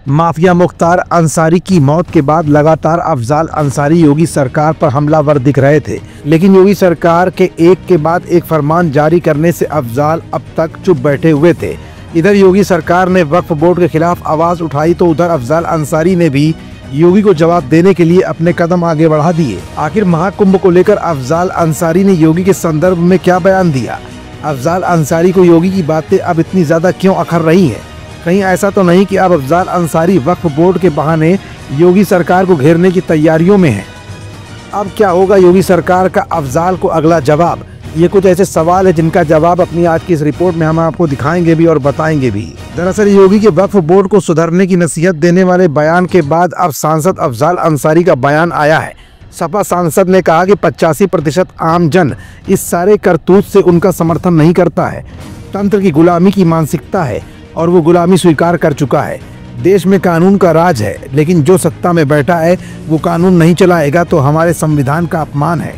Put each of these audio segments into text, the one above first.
Mafia Mukhtar Ansari की मौत के बाद लगातार अफजाल अंसारी योगी सरकार पर हमलावर दिख रहे थे, लेकिन योगी सरकार के एक के बाद एक फरमान जारी करने से अफजाल अब तक चुप बैठे हुए थे। इधर योगी सरकार ने वक्फ बोर्ड के खिलाफ आवाज उठाई तो उधर अफजाल अंसारी ने भी योगी को जवाब देने के लिए अपने कदम आगे बढ़ा दिए। आखिर महाकुंभ को लेकर अफजाल अंसारी ने योगी के संदर्भ में क्या बयान दिया? अफजाल अंसारी को योगी की बातें अब इतनी ज्यादा क्यों अखर रही हैं? कहीं ऐसा तो नहीं कि अब अफजाल अंसारी वक्फ बोर्ड के बहाने योगी सरकार को घेरने की तैयारियों में है? अब क्या होगा योगी सरकार का अफजाल को अगला जवाब? ये कुछ ऐसे सवाल है जिनका जवाब अपनी आज की इस रिपोर्ट में हम आपको दिखाएंगे भी और बताएंगे भी। दरअसल योगी के वक्फ बोर्ड को सुधरने की नसीहत देने वाले बयान के बाद अब सांसद अफजाल अंसारी का बयान आया है। सपा सांसद ने कहा कि 85% आम जन इस सारे करतूत से उनका समर्थन नहीं करता है। तंत्र की गुलामी की मानसिकता है और वो गुलामी स्वीकार कर चुका है। देश में कानून का राज है, लेकिन जो सत्ता में बैठा है वो कानून नहीं चलाएगा तो हमारे संविधान का अपमान है।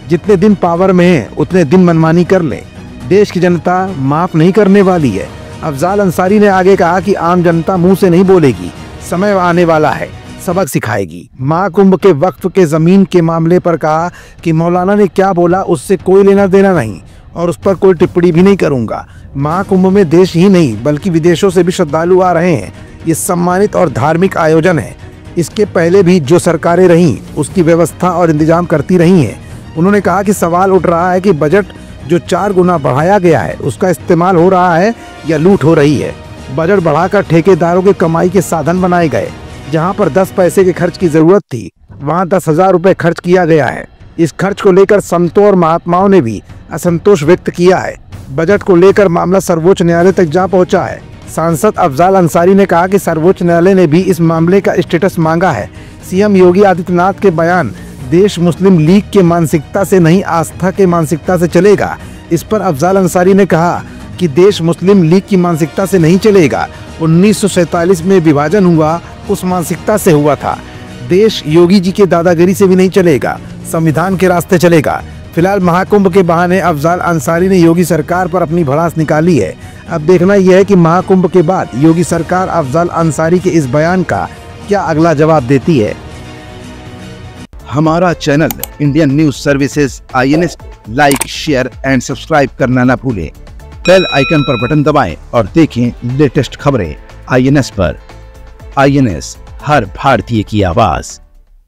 जितने दिन पावर में है उतने दिन मनमानी कर ले, देश की जनता माफ नहीं करने वाली है। अफजाल अंसारी ने आगे कहा कि आम जनता मुंह से नहीं बोलेगी, समय आने वाला है, सबक सिखाएगी। महाकुंभ के वक्फ के जमीन के मामले पर कहा कि मौलाना ने क्या बोला उससे कोई लेना देना नहीं और उस पर कोई टिप्पणी भी नहीं करूंगा। महाकुंभ में देश ही नहीं बल्कि विदेशों से भी श्रद्धालु आ रहे हैं। ये सम्मानित और धार्मिक आयोजन है। इसके पहले भी जो सरकारें रहीं उसकी व्यवस्था और इंतजाम करती रही हैं। उन्होंने कहा कि सवाल उठ रहा है कि बजट जो 4 गुना बढ़ाया गया है उसका इस्तेमाल हो रहा है या लूट हो रही है। बजट बढ़ाकर ठेकेदारों के कमाई के साधन बनाए गए। जहां पर 10 पैसे के खर्च की जरूरत थी वहां 10,000 रुपए खर्च किया गया है। इस खर्च को लेकर संतों और महात्माओं ने भी असंतोष व्यक्त किया है। बजट को लेकर मामला सर्वोच्च न्यायालय तक जा पहुंचा है। सांसद अफजाल अंसारी ने कहा कि सर्वोच्च न्यायालय ने भी इस मामले का स्टेटस मांगा है। सीएम योगी आदित्यनाथ के बयान देश मुस्लिम लीग के मानसिकता से नहीं आस्था के मानसिकता से चलेगा। इस पर अफजाल अंसारी ने कहा कि देश मुस्लिम लीग की मानसिकता से नहीं चलेगा। 1947 में विभाजन हुआ उस मानसिकता से हुआ था। देश योगी जी के दादागिरी से भी नहीं चलेगा, संविधान के रास्ते चलेगा। फिलहाल महाकुंभ के बहाने अफजाल अंसारी ने योगी सरकार पर अपनी भड़ास निकाली है। अब देखना यह है कि महाकुंभ के बाद योगी सरकार अफजाल अंसारी के इस बयान का क्या अगला जवाब देती है। हमारा channel Indian news services INS like, share and subscribe करना ना भूलें। बेल आइकन पर बटन दबाएं और देखें लेटेस्ट खबरें INS पर। INS, हर भारतीय की आवाज।